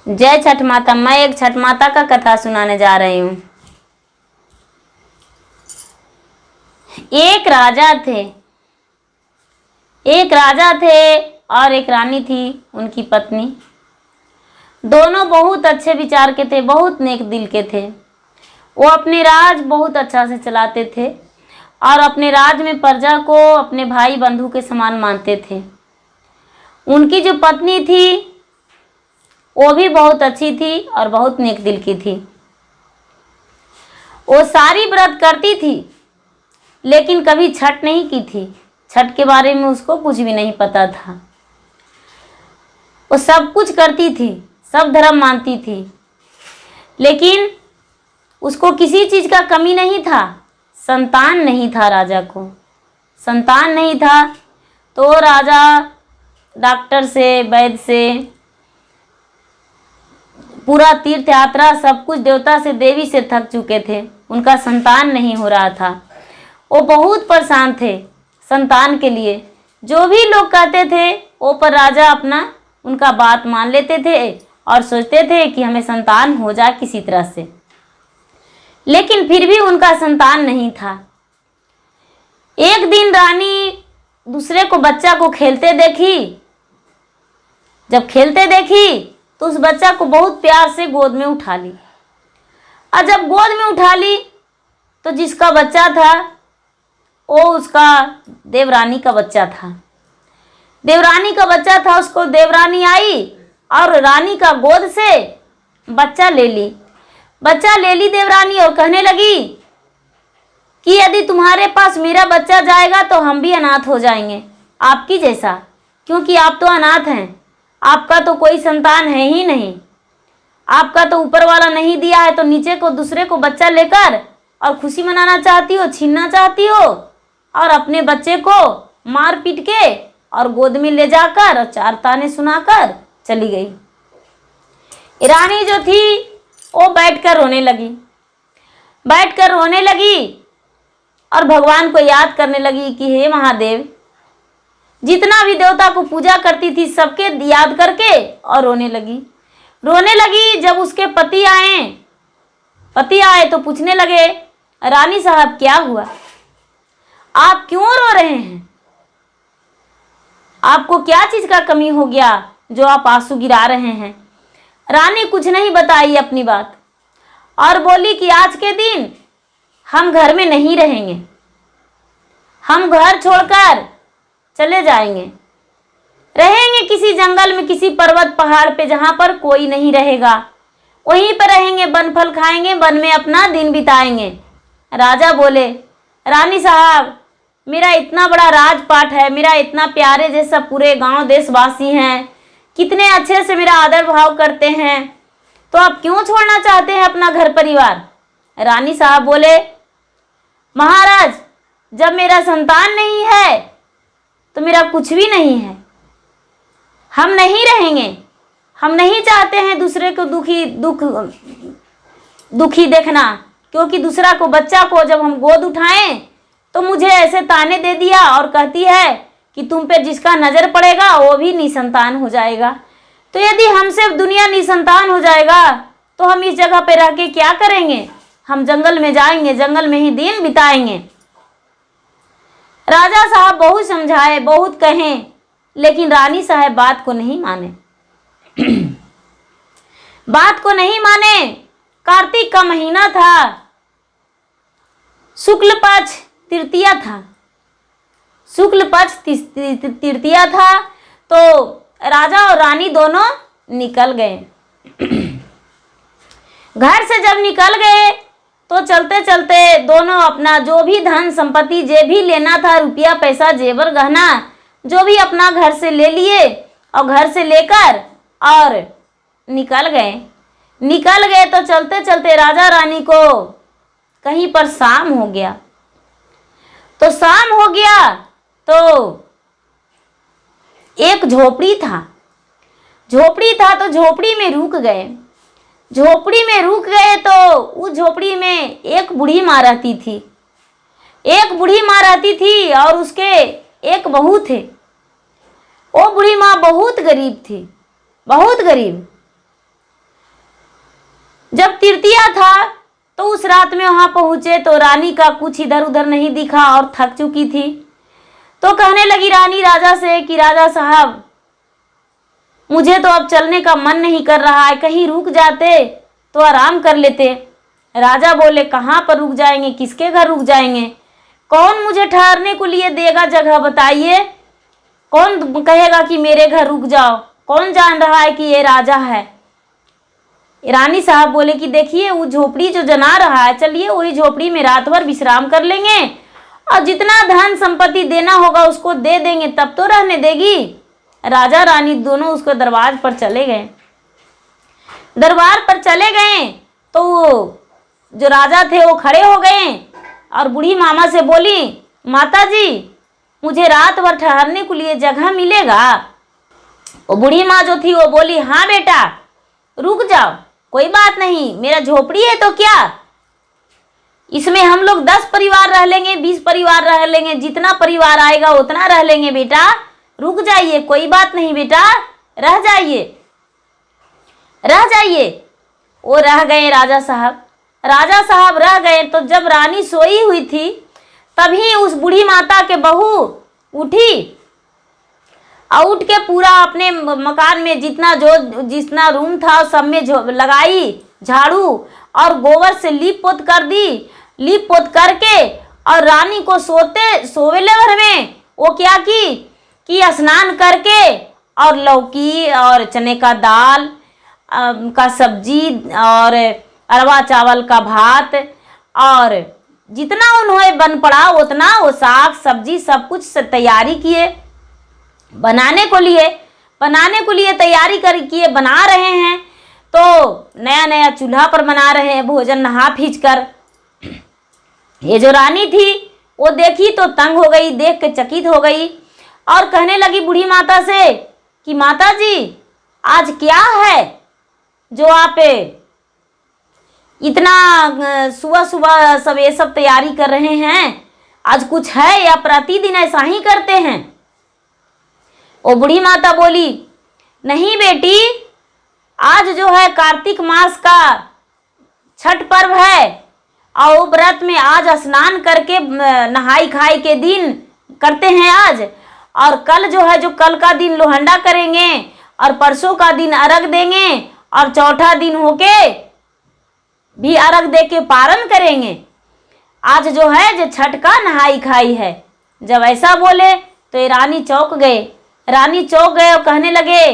जय छठ माता। मैं एक छठ माता का कथा सुनाने जा रही हूँ। एक राजा थे। एक राजा थे और एक रानी थी, उनकी पत्नी। दोनों बहुत अच्छे विचार के थे, बहुत नेक दिल के थे। वो अपने राज बहुत अच्छा से चलाते थे और अपने राज में प्रजा को अपने भाई बंधु के समान मानते थे। उनकी जो पत्नी थी वो भी बहुत अच्छी थी और बहुत नेक दिल की थी। वो सारी व्रत करती थी लेकिन कभी छठ नहीं की थी। छठ के बारे में उसको कुछ भी नहीं पता था। वो सब कुछ करती थी, सब धर्म मानती थी, लेकिन उसको किसी चीज़ का कमी नहीं था। संतान नहीं था, राजा को संतान नहीं था। तो राजा डॉक्टर से, वैद्य से, पूरा तीर्थ यात्रा सब कुछ, देवता से देवी से थक चुके थे। उनका संतान नहीं हो रहा था। वो बहुत परेशान थे संतान के लिए। जो भी लोग कहते थे वो पर राजा अपना उनका बात मान लेते थे और सोचते थे कि हमें संतान हो जाए किसी तरह से, लेकिन फिर भी उनका संतान नहीं था। एक दिन रानी दूसरे को बच्चा को खेलते देखी। जब खेलते देखी तो उस बच्चा को बहुत प्यार से गोद में उठा ली। और जब गोद में उठा ली तो जिसका बच्चा था वो उसका देवरानी का बच्चा था। देवरानी का बच्चा था। उसको देवरानी आई और रानी का गोद से बच्चा ले ली। बच्चा ले ली देवरानी और कहने लगी कि यदि तुम्हारे पास मेरा बच्चा जाएगा तो हम भी अनाथ हो जाएंगे आपकी जैसा, क्योंकि आप तो अनाथ हैं। आपका तो कोई संतान है ही नहीं। आपका तो ऊपर वाला नहीं दिया है, तो नीचे को दूसरे को बच्चा लेकर और खुशी मनाना चाहती हो, छीनना चाहती हो और अपने बच्चे को मार पीट के और गोद में ले जाकर और चार ताने सुनाकर चली गई। रानी जो थी वो बैठकर रोने लगी और भगवान को याद करने लगी कि हे महादेव, जितना भी देवता को पूजा करती थी सबके याद करके और रोने लगी। जब उसके पति आए तो पूछने लगे, रानी साहब क्या हुआ, आप क्यों रो रहे हैं? आपको क्या चीज का कमी हो गया जो आप आंसू गिरा रहे हैं? रानी कुछ नहीं बताई अपनी बात और बोली कि आज के दिन हम घर में नहीं रहेंगे, हम घर छोड़कर चले जाएंगे, रहेंगे किसी जंगल में, किसी पर्वत पहाड़ पे जहां पर कोई नहीं रहेगा। वहीं पर रहेंगे, वन फल खाएंगे, वन में अपना दिन बिताएंगे। राजा बोले, रानी साहब, मेरा इतना बड़ा राजपाट है, मेरा इतना प्यारे जैसा पूरे गांव देशवासी हैं, कितने अच्छे से मेरा आदर भाव करते हैं, तो आप क्यों छोड़ना चाहते हैं अपना घर परिवार? रानी साहब बोले, महाराज, जब मेरा संतान नहीं है तो मेरा कुछ भी नहीं है। हम नहीं रहेंगे, हम नहीं चाहते हैं दूसरे को दुखी देखना, क्योंकि दूसरा को बच्चा को जब हम गोद उठाएं तो मुझे ऐसे ताने दे दिया और कहती है कि तुम पे जिसका नजर पड़ेगा वो भी निसंतान हो जाएगा। तो यदि हमसे दुनिया निसंतान हो जाएगा तो हम इस जगह पे रह के क्या करेंगे? हम जंगल में जाएंगे, जंगल में ही दिन बिताएंगे। राजा साहब बहुत समझाए, बहुत कहें, लेकिन रानी साहब बात को नहीं माने। बात को नहीं माने। कार्तिक का महीना था, शुक्ल पक्ष तृतीया था। शुक्ल पक्ष तृतीया था तो राजा और रानी दोनों निकल गए। घर से जब निकल गए तो चलते चलते दोनों अपना जो भी धन संपत्ति, जे भी लेना था, रुपया पैसा जेवर गहना, जो भी अपना घर से ले लिए और घर से लेकर और निकल गए तो चलते चलते राजा रानी को कहीं पर शाम हो गया। तो एक झोपड़ी था तो झोपड़ी में रुक गए तो उस झोपड़ी में एक बूढ़ी माँ रहती थी और उसके एक बहू थे। वो बूढ़ी माँ बहुत गरीब थी, बहुत गरीब। जब तृतीया था तो उस रात में वहां पहुंचे तो रानी का कुछ इधर उधर नहीं दिखा और थक चुकी थी। तो कहने लगी रानी राजा से कि राजा साहब, मुझे तो अब चलने का मन नहीं कर रहा है, कहीं रुक जाते तो आराम कर लेते। राजा बोले, कहाँ पर रुक जाएंगे, किसके घर रुक जाएंगे, कौन मुझे ठहरने को लिए देगा जगह, बताइए। कौन कहेगा कि मेरे घर रुक जाओ, कौन जान रहा है कि ये राजा है। रानी साहब बोले कि देखिए वो झोपड़ी जो जना रहा है, चलिए वही झोपड़ी में रात भर विश्राम कर लेंगे और जितना धन संपत्ति देना होगा उसको दे देंगे, तब तो रहने देगी। राजा रानी दोनों उसको दरबार पर चले गए। दरबार पर चले गए तो वो जो राजा थे वो खड़े हो गए और बूढ़ी मामा से बोली, माता जी मुझे रात भर ठहरने के लिए जगह मिलेगा। वो बूढ़ी माँ जो थी वो बोली, हाँ बेटा रुक जाओ, कोई बात नहीं, मेरा झोपड़ी है तो क्या, इसमें हम लोग 10 परिवार रह लेंगे, 20 परिवार रह लेंगे, जितना परिवार आएगा उतना रह लेंगे, बेटा रुक जाइए, कोई बात नहीं बेटा, रह जाइए रह जाइए। वो रह गए राजा साहब रह गए। तो जब रानी सोई हुई थी तभी उस बूढ़ी माता के बहू उठी और उठ के पूरा अपने मकान में जितना रूम था सब में लगाई झाड़ू और गोबर से लीप पोत कर दी। लीप पोत करके और रानी को सोवेले भर में वो क्या कि स्नान करके और लौकी और चने का दाल का सब्जी और अरवा चावल का भात और जितना उन्हें बन पड़ा उतना वो साग सब्जी सब कुछ तैयारी किए। बनाने को लिए तैयारी किए बना रहे हैं। तो नया चूल्हा पर बना रहे हैं भोजन नहा फींच कर। ये जो रानी थी वो देखी तो तंग हो गई, देख के चकित हो गई और कहने लगी बूढ़ी माता से कि माता जी आज क्या है जो आप इतना सुबह सब ये सब तैयारी कर रहे हैं, आज कुछ है या प्रतिदिन ऐसा ही करते हैं। वो बूढ़ी माता बोली, नहीं बेटी, आज जो है कार्तिक मास का छठ पर्व है और व्रत में आज स्नान करके नहाई खाई के दिन करते हैं आज, और कल जो है जो कल का दिन लोहंडा करेंगे और परसों का दिन अर्घ देंगे और चौथा दिन होके भी अर्घ दे के पारण करेंगे। आज जो है जो छठ का नहाई खाई है। जब ऐसा बोले तो ये रानी चौंक गए और कहने लगे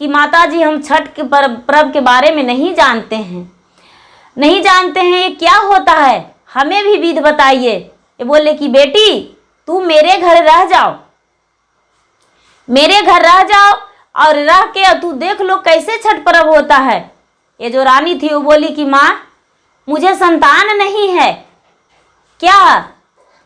कि माता जी हम छठ के पर्व के बारे में नहीं जानते हैं, ये क्या होता है, हमें भी विधि बताइए। ये बोले कि बेटी तू मेरे घर रह जाओ और रह के तू देख लो कैसे छठ पर्व होता है। ये जो रानी थी वो बोली कि माँ मुझे संतान नहीं है, क्या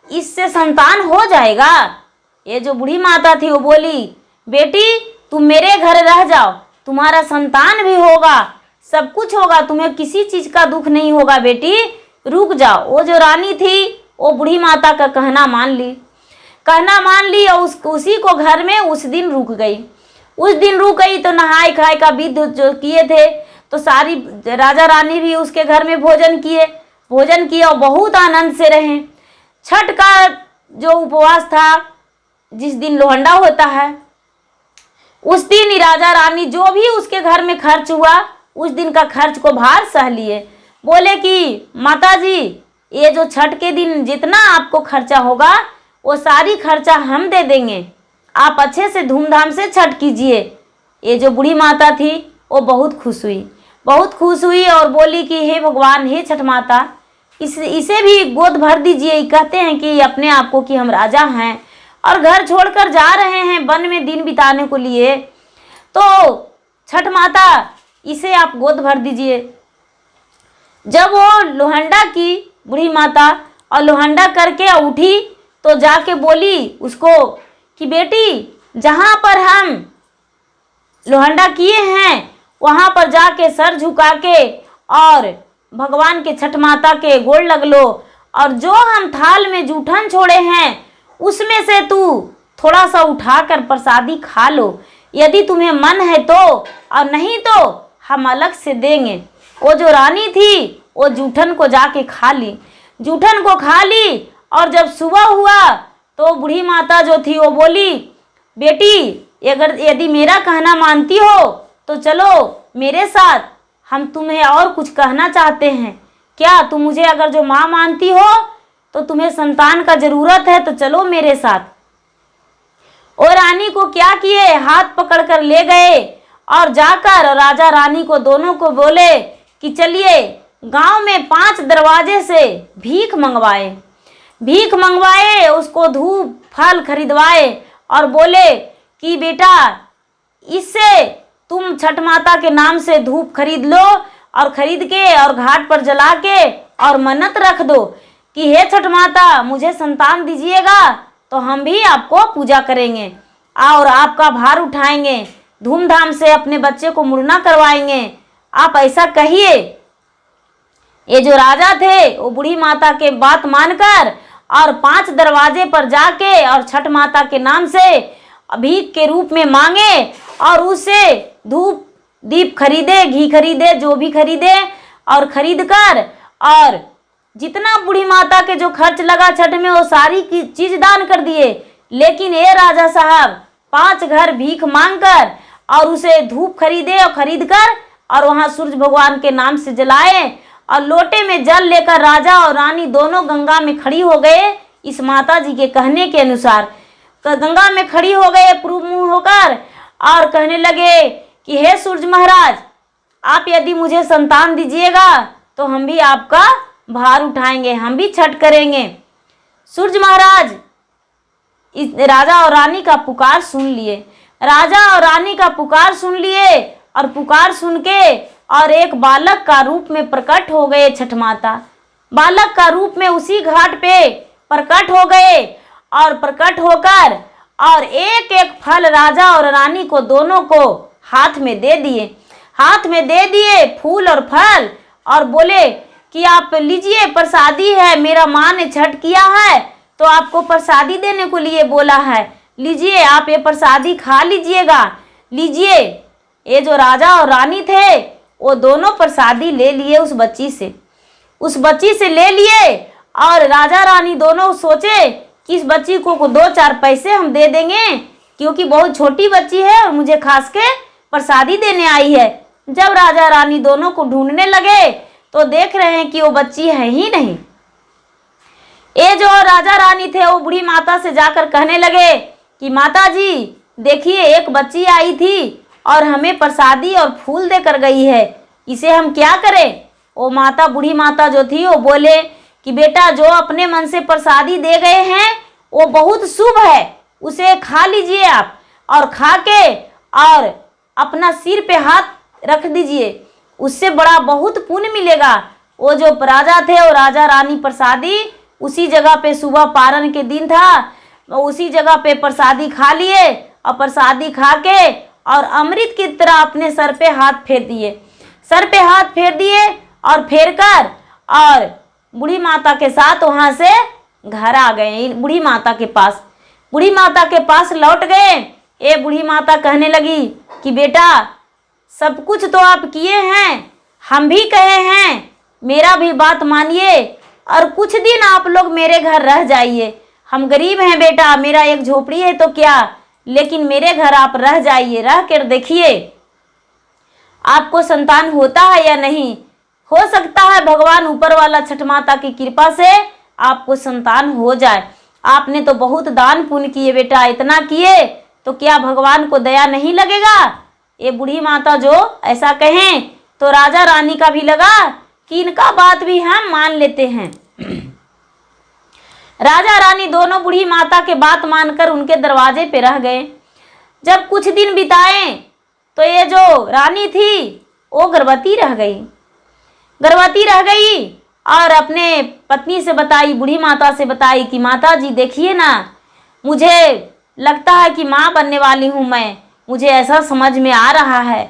इससे संतान हो जाएगा। ये जो बूढ़ी माता थी वो बोली, बेटी तुम मेरे घर रह जाओ, तुम्हारा संतान भी होगा, सब कुछ होगा, तुम्हें किसी चीज का दुख नहीं होगा, बेटी रुक जाओ। वो जो रानी थी वो बूढ़ी माता का कहना मान ली और उसी को घर में उस दिन रुक गई। तो नहाई खाई का विधि जो किए थे तो सारी राजा रानी भी उसके घर में भोजन किए और बहुत आनंद से रहे। छठ का जो उपवास था, जिस दिन लोहंडा होता है, उस दिन ही राजा रानी जो भी उसके घर में खर्च हुआ उस दिन का खर्च को भार सह लिए। बोले कि माता जी ये जो छठ के दिन जितना आपको खर्चा होगा वो सारी खर्चा हम दे देंगे, आप अच्छे से धूमधाम से छठ कीजिए। ये जो बूढ़ी माता थी वो बहुत खुश हुई और बोली कि हे भगवान, हे छठ माता, इसे भी गोद भर दीजिए। कहते हैं कि अपने आप को कि हम राजा हैं और घर छोड़कर जा रहे हैं वन में दिन बिताने को लिए, तो छठ माता इसे आप गोद भर दीजिए। जब वो लोहंडा की बूढ़ी माता और लोहंडा करके उठी तो जाके बोली उसको कि बेटी जहाँ पर हम लोहंडा किए हैं वहाँ पर जाके सर झुका के और भगवान के छठ माता के गोड़ लग लो, और जो हम थाल में जूठन छोड़े हैं उसमें से तू थोड़ा सा उठाकर प्रसादी खा लो, यदि तुम्हें मन है तो, और नहीं तो हम अलग से देंगे। वो जो रानी थी वो जूठन को जाके खा ली, जूठन को खा ली। और जब सुबह हुआ तो बूढ़ी माता जो थी वो बोली, बेटी अगर यदि मेरा कहना मानती हो तो चलो मेरे साथ, हम तुम्हें और कुछ कहना चाहते हैं। क्या तुम मुझे अगर जो माँ मानती हो तो तुम्हें संतान का जरूरत है तो चलो मेरे साथ। और रानी को क्या किए, हाथ पकड़कर ले गए और जाकर राजा रानी को दोनों को बोले कि चलिए गांव में 5 दरवाजे से भीख मंगवाए, भीख मंगवाए, उसको धूप फल खरीदवाए और बोले कि बेटा इससे तुम छठ माता के नाम से धूप खरीद लो और खरीद के और घाट पर जला के और मन्नत रख दो कि हे छठ माता मुझे संतान दीजिएगा तो हम भी आपको पूजा करेंगे और आपका भार उठाएंगे, धूमधाम से अपने बच्चे को मुड़ना करवाएंगे, आप ऐसा कहिए। ये जो राजा थे वो बूढ़ी माता के बात मानकर और 5 दरवाजे पर जाके और छठ माता के नाम से भीख के रूप में मांगे और उससे धूप दीप खरीदे, घी खरीदे, जो भी खरीदे और खरीद कर और जितना बूढ़ी माता के जो खर्च लगा छठ में वो सारी की चीज दान कर दिए। लेकिन ये राजा साहब 5 घर भीख मांगकर और उसे धूप खरीदे और खरीद कर और वहां सूरज भगवान के नाम से जलाए और लोटे में जल लेकर राजा और रानी दोनों गंगा में खड़ी हो गए। इस माता जी के कहने के अनुसार गंगा में खड़ी हो गए पूर्व मुंह होकर और कहने लगे कि हे सूरज महाराज, आप यदि मुझे संतान दीजिएगा तो हम भी आपका भार उठाएंगे, हम भी छठ करेंगे। सूरज महाराज इस राजा और रानी का पुकार सुन लिए, राजा और रानी का पुकार सुन लिए और पुकार सुन के और एक बालक का रूप में प्रकट हो गए छठ माता, बालक का रूप में उसी घाट पे प्रकट हो गए और प्रकट होकर और एक एक फल राजा और रानी को दोनों को हाथ में दे दिए, हाथ में दे दिए फूल और फल और बोले कि आप लीजिए प्रसादी है, मेरा माँ ने छठ किया है तो आपको प्रसादी देने को लिए बोला है, लीजिए आप ये प्रसादी खा लीजिएगा, लीजिए। ये जो राजा और रानी थे वो दोनों प्रसादी ले लिए उस बच्ची से ले लिए और राजा रानी दोनों सोचे कि इस बच्ची को 2-4 पैसे हम दे देंगे क्योंकि बहुत छोटी बच्ची है और मुझे खास के प्रसादी देने आई है। जब राजा रानी दोनों को ढूंढने लगे तो देख रहे हैं कि वो बच्ची है ही नहीं। ये जो राजा रानी थे वो बूढ़ी माता से जाकर कहने लगे कि माता जी देखिए एक बच्ची आई थी और हमें प्रसादी और फूल देकर गई है, इसे हम क्या करें। वो माता बूढ़ी माता जो थी वो बोले कि बेटा जो अपने मन से प्रसादी दे गए हैं वो बहुत शुभ है, उसे खा लीजिए आप और खा के और अपना सिर पे हाथ रख दीजिए, उससे बड़ा बहुत पुण्य मिलेगा। वो जो राजा थे वो राजा रानी प्रसादी उसी जगह पे सुबह पारण के दिन था, उसी जगह पे प्रसादी खा लिए और प्रसादी खा के और अमृत की तरह अपने सर पे हाथ फेर दिए, सर पे हाथ फेर दिए और फेर कर और बूढ़ी माता के साथ वहां से घर आ गए। बूढ़ी माता के पास, बूढ़ी माता के पास लौट गए। ये बूढ़ी माता कहने लगी कि बेटा सब कुछ तो आप किए हैं, हम भी कहे हैं, मेरा भी बात मानिए और कुछ दिन आप लोग मेरे घर रह जाइए। हम गरीब हैं बेटा, मेरा एक झोपड़ी है तो क्या, लेकिन मेरे घर आप रह जाइए, रह कर देखिए आपको संतान होता है या नहीं। हो सकता है भगवान ऊपर वाला छठ माता की कृपा से आपको संतान हो जाए। आपने तो बहुत दान पुण्य किए बेटा, इतना किए तो क्या भगवान को दया नहीं लगेगा। ये बूढ़ी माता जो ऐसा कहें तो राजा रानी का भी लगा कि इनका बात भी हम मान लेते हैं। राजा रानी दोनों बूढ़ी माता के बात मानकर उनके दरवाजे पे रह गए। जब कुछ दिन बिताए तो ये जो रानी थी वो गर्भवती रह गई, गर्भवती रह गई और अपने पत्नी से बताई, बूढ़ी माता से बताई कि माता जी देखिए ना, मुझे लगता है कि माँ बनने वाली हूँ मैं, मुझे ऐसा समझ में आ रहा है।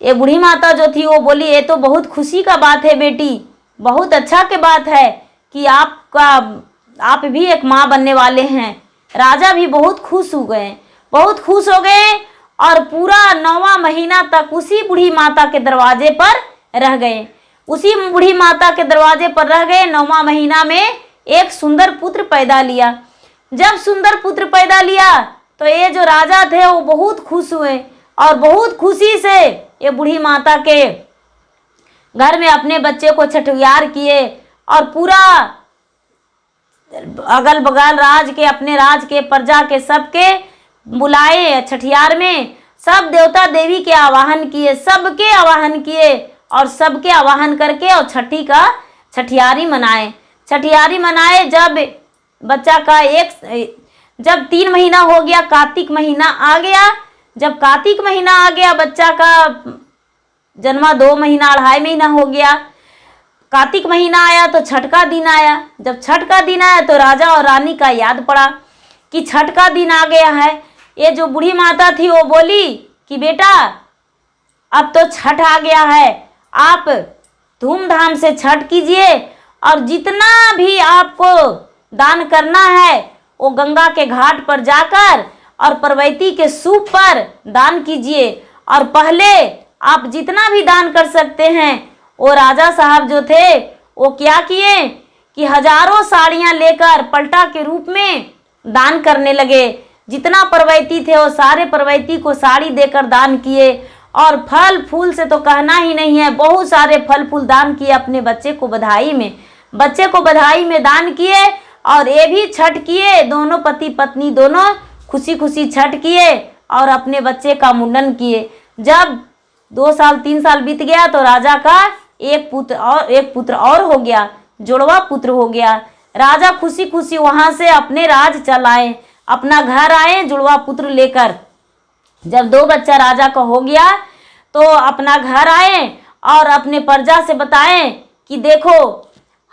ये बूढ़ी माता जो थी वो बोली ये तो बहुत खुशी का बात है बेटी, बहुत अच्छा की बात है कि आप भी एक माँ बनने वाले हैं। राजा भी बहुत खुश हो गए, बहुत खुश हो गए और पूरा 9वां महीना तक उसी बूढ़ी माता के दरवाजे पर रह गए। उसी बूढ़ी माता के दरवाजे पर रह गए। 9वां महीना में एक सुंदर पुत्र पैदा लिया। जब सुंदर पुत्र पैदा लिया तो ये जो राजा थे वो बहुत खुश हुए और बहुत खुशी से ये बूढ़ी माता के घर में अपने बच्चे को छठियार किए और पूरा अगल बगल राज के, अपने राज के, प्रजा के सबके बुलाए छठियार में। सब देवता देवी के आवाहन किए, सबके आवाहन किए और सबके आवाहन करके और छठियारी मनाए। छठियारी मनाए जब बच्चा का जब 3 महीना हो गया, कार्तिक महीना आ गया। जब कार्तिक महीना आ गया, बच्चा का जन्मा 2 महीना 2.5 महीना हो गया। कार्तिक महीना आया तो छठ का दिन आया। जब छठ का दिन आया तो राजा और रानी का याद पड़ा कि छठ का दिन आ गया है। ये जो बूढ़ी माता थी वो बोली कि बेटा अब तो छठ आ गया है, आप धूमधाम से छठ कीजिए और जितना भी आपको दान करना है वो गंगा के घाट पर जाकर और परवैती के सूप पर दान कीजिए। और पहले आप जितना भी दान कर सकते हैं, वो राजा साहब जो थे वो क्या किए कि हजारों साड़ियाँ लेकर पलटा के रूप में दान करने लगे। जितना परवैती थे वो सारे परवैती को साड़ी देकर दान किए। और फल फूल से तो कहना ही नहीं है, बहुत सारे फल फूल दान किए। अपने बच्चे को बधाई में दान किए और ये भी छठ किए। दोनों पति पत्नी दोनों खुशी खुशी छठ किए और अपने बच्चे का मुंडन किए। जब 2 साल 3 साल बीत गया तो राजा का एक पुत्र और हो गया, जुड़वा पुत्र हो गया। राजा खुशी खुशी वहां से अपने राज चल आए, अपना घर आए जुड़वा पुत्र लेकर। जब 2 बच्चा राजा का हो गया तो अपना घर आए और अपने प्रजा से बताएं कि देखो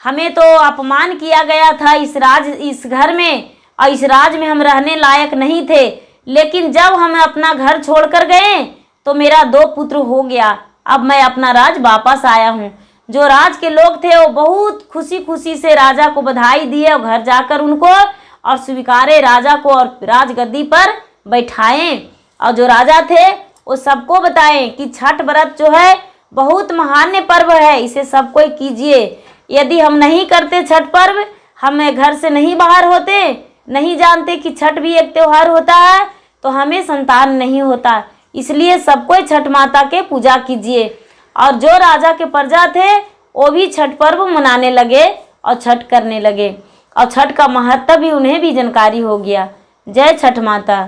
हमें तो अपमान किया गया था इस घर में और इस राज में हम रहने लायक नहीं थे, लेकिन जब हम अपना घर छोड़कर गए तो मेरा 2 पुत्र हो गया। अब मैं अपना राज वापस आया हूँ। जो राज के लोग थे वो बहुत खुशी खुशी से राजा को बधाई दिए और घर जाकर उनको और स्वीकारे राजा को और राजगद्दी पर बैठाएं। और जो राजा थे वो सबको बताएं कि छठ व्रत जो है बहुत महान्य पर्व है, इसे सब कोई कीजिए। यदि हम नहीं करते छठ पर्व, हमें घर से नहीं बाहर होते, नहीं जानते कि छठ भी एक त्योहार होता है, तो हमें संतान नहीं होता। इसलिए सब कोई छठ माता के पूजा कीजिए। और जो राजा के प्रजा थे वो भी छठ पर्व मनाने लगे और छठ करने लगे और छठ का महत्व भी उन्हें भी जानकारी हो गया। जय छठ माता।